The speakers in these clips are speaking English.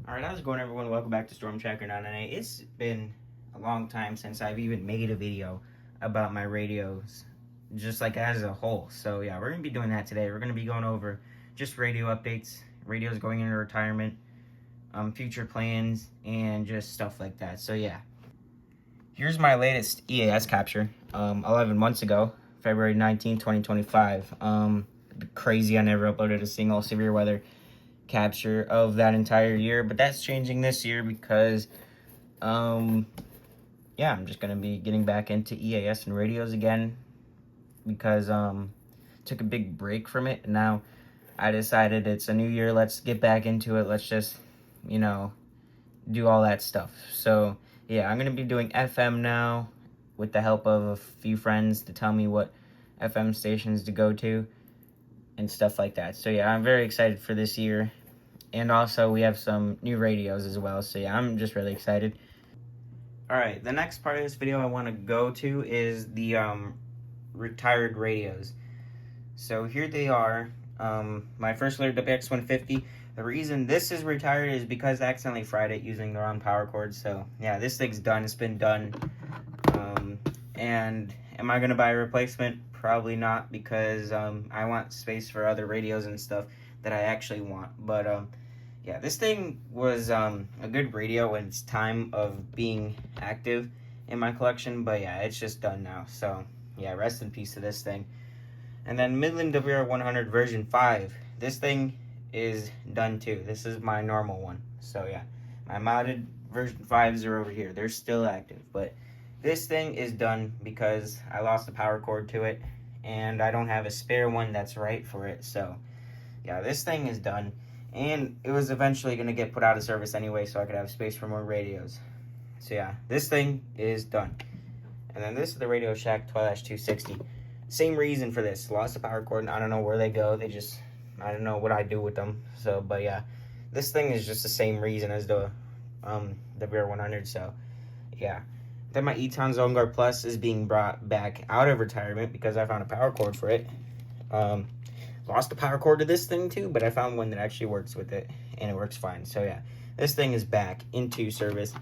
Alright, how's it going, everyone? Welcome back to Storm Tracker 998. It's been a long time since I've even made a video about my radios, just like as a whole. So yeah, we're going to be doing that today. We're going to be going over just radio updates, radios going into retirement, future plans, and just stuff like that. So yeah, here's my latest EAS capture, 11 months ago, February 19, 2025. Crazy, I never uploaded a single severe weather capture of that entire year, but that's changing this year because yeah, I'm just gonna be getting back into EAS and radios again because took a big break from it, and now I decided it's a new year, let's get back into it, let's just do all that stuff. So yeah, I'm gonna be doing FM now with the help of a few friends to tell me what FM stations to go to and stuff like that. So yeah, I'm very excited for this year. And also, we have some new radios as well. So yeah, I'm just really excited. Alright, the next part of this video I want to go to is the retired radios. So here they are. My first Lear WX150. The reason this is retired is because I accidentally fried it using the wrong power cord. So yeah, this thing's done. It's been done. And am I going to buy a replacement? Probably not, because I want space for other radios and stuff that I actually want. But yeah, this thing was a good radio in its time of being active in my collection, but yeah, it's just done now. So yeah, rest in peace to this thing. And then Midland WR100 version 5. This thing is done too. This is my normal one. So yeah, my modded version 5s are over here. They're still active, but this thing is done because I lost the power cord to it, and I don't have a spare one that's right for it. So yeah, this thing is done. And it was eventually going to get put out of service anyway, so I could have space for more radios. So yeah, this thing is done. And then this is the Radio Shack Twilight 260. Same reason for this. Lost the power cord, and I don't know where they go. I don't know what I do with them. So, but yeah, this thing is just the same reason as the WR100. So yeah. Then my Eton Zone Guard Plus is being brought back out of retirement because I found a power cord for it. Lost the power cord to this thing too, but I found one that actually works with it, and it works fine. So yeah, this thing is back into service.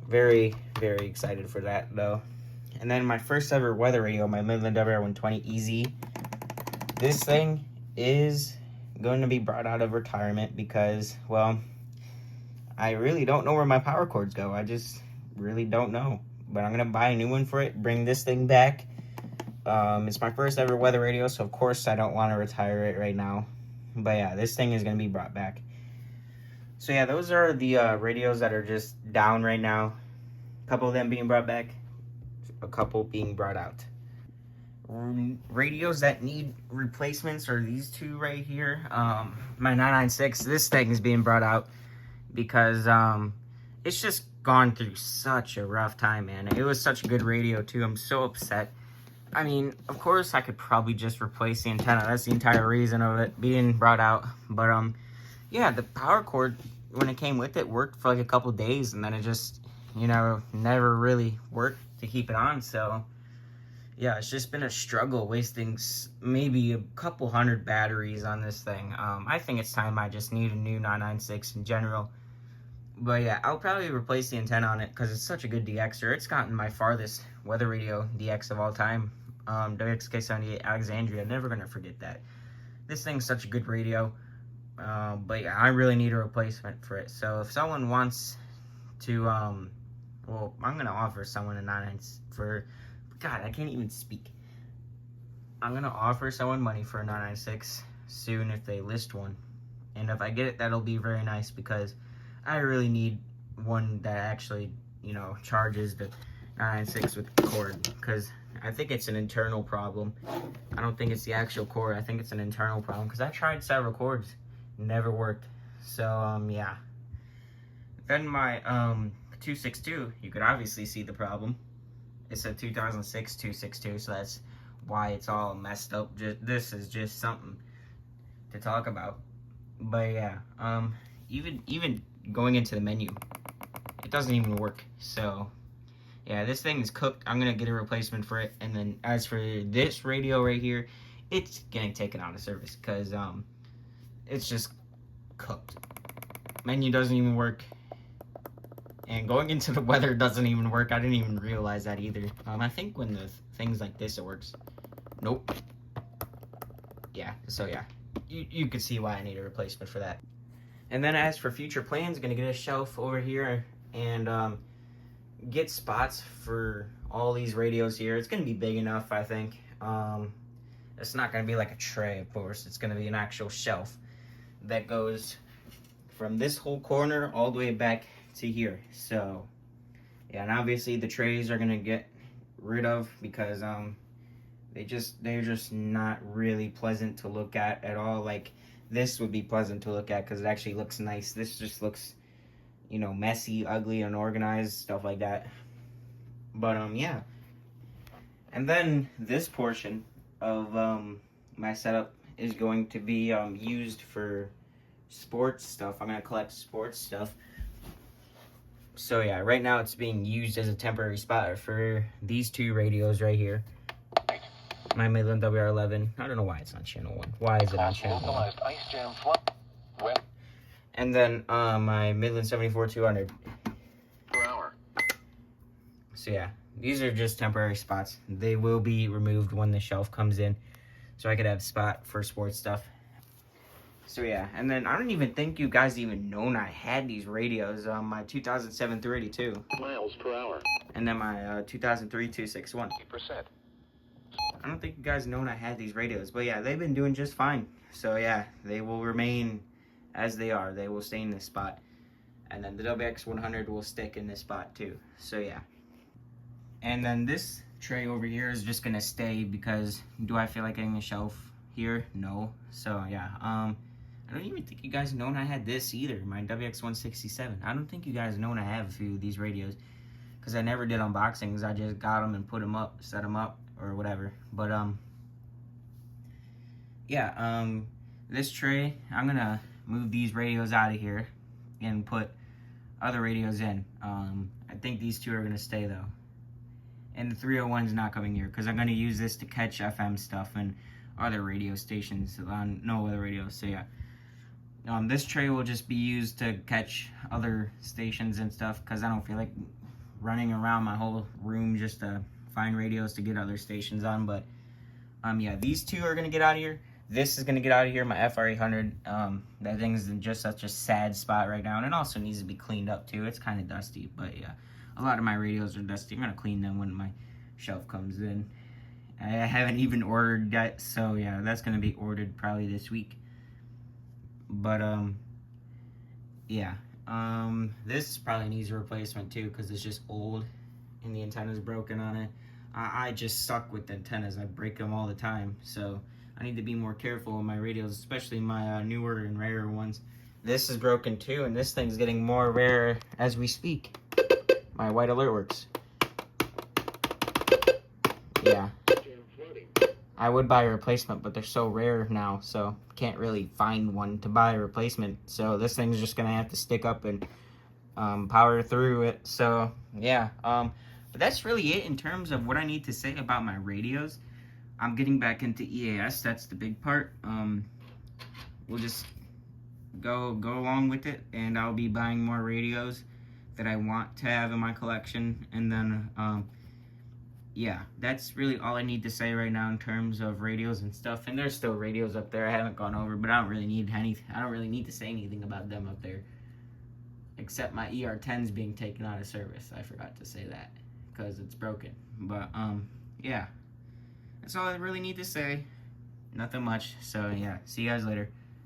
Very, very excited for that though. And then my first ever weather radio, my Midland WR120 EZ. This thing is going to be brought out of retirement because, well, I really don't know where my power cords go. I just really don't know. But I'm going to buy a new one for it, bring this thing back. It's my first ever weather radio, so of course I don't want to retire it right now. But yeah, this thing is going to be brought back. So yeah, those are the radios that are just down right now. A couple of them being brought back, a couple being brought out. Radios that need replacements are these two right here. My 996, this thing is being brought out because it's just gone through such a rough time, man. It was such a good radio too. I'm so upset. I mean, of course, I could probably just replace the antenna. That's the entire reason of it being brought out. But, yeah, the power cord, when it came with it, worked for like a couple days. And then it just, never really worked to keep it on. So, yeah, it's just been a struggle wasting maybe a couple hundred batteries on this thing. I think it's time I just need a new 996 in general. But yeah, I'll probably replace the antenna on it because it's such a good DXer. It's gotten my farthest weather radio DX of all time. WXK78 Alexandria, never going to forget that. This thing's such a good radio. But yeah, I really need a replacement for it. So if someone wants to, well, I'm going to offer someone a 996 for, God, I can't even speak. I'm going to offer someone money for a 996 soon if they list one. And if I get it, that'll be very nice because I really need one that actually, charges the 996 with the cord, because I think it's an internal problem. I don't think it's the actual cord. I think it's an internal problem, because I tried several cords, never worked. So, yeah. Then my 262, you could obviously see the problem. It's a 2006 262, so that's why it's all messed up. This is just something to talk about. But yeah, even going into the menu, it doesn't even work. So yeah, this thing is cooked. I'm gonna get a replacement for it. And then as for this radio right here, it's getting taken out of service because it's just cooked. Menu doesn't even work. And going into the weather doesn't even work. I didn't even realize that either. I think when the things like this, it works. Nope. Yeah, so yeah. You can see why I need a replacement for that. And then as for future plans, gonna get a shelf over here and get spots for all these radios here. It's gonna be big enough, I think. It's not gonna be like a tray, of course. It's gonna be an actual shelf that goes from this whole corner all the way back to here. So yeah, and obviously the trays are gonna get rid of because they're just not really pleasant to look at all. Like this would be pleasant to look at because it actually looks nice. This just looks, you know, messy, ugly, unorganized, stuff like that. But yeah. And then this portion of my setup is going to be used for sports stuff. I'm gonna collect sports stuff. So yeah, right now it's being used as a temporary spot for these two radios right here. My Midland WR11. I don't know why it's on channel 1. Why is it on channel 1? And then my Midland 74-200. So yeah, these are just temporary spots. They will be removed when the shelf comes in, so I could have a spot for sports stuff. So yeah, and then I don't even think you guys even known I had these radios. My 2007 382 miles per hour, and then my 2003 261. 8%. I don't think you guys known I had these radios, but yeah, they've been doing just fine. So yeah, they will remain as they are. They will stay in this spot, and then the WX100 will stick in this spot too. So yeah, and then this tray over here is just gonna stay because do I feel like getting a shelf here? No. So yeah, I don't even think you guys known I had this either, my WX167. I don't think you guys known I have a few of these radios because I never did unboxings. I just got them and put them up, set them up, or whatever. But yeah, this tray, I'm gonna move these radios out of here and put other radios in. I think these two are gonna stay though, and the 301's not coming here because I'm gonna use this to catch FM stuff and other radio stations on no other radios. So yeah, this tray will just be used to catch other stations and stuff because I don't feel like running around my whole room just to find radios to get other stations on. But yeah, these two are gonna get out of here. This is gonna get out of here. My FR800. That thing is in just such a sad spot right now, and it also needs to be cleaned up too. It's kind of dusty, but yeah, a lot of my radios are dusty. I'm gonna clean them when my shelf comes in. I haven't even ordered yet, so yeah, that's gonna be ordered probably this week. But yeah, this probably needs a replacement too because it's just old and the antenna's broken on it. I just suck with antennas. I break them all the time, so I need to be more careful with my radios, especially my newer and rarer ones. This is broken too, and this thing's getting more rare as we speak. My White Alert works. Yeah. I would buy a replacement, but they're so rare now, so can't really find one to buy a replacement. So this thing's just gonna have to stick up and power through it. So yeah, but that's really it in terms of what I need to say about my radios. I'm getting back into EAS. That's the big part. We'll just go along with it, and I'll be buying more radios that I want to have in my collection, and then yeah, that's really all I need to say right now in terms of radios and stuff. And there's still radios up there I haven't gone over, but I don't really need to say anything about them up there, except my ER10's being taken out of service. I forgot to say that because it's broken. But yeah, that's all I really need to say. Nothing much. So yeah, see you guys later.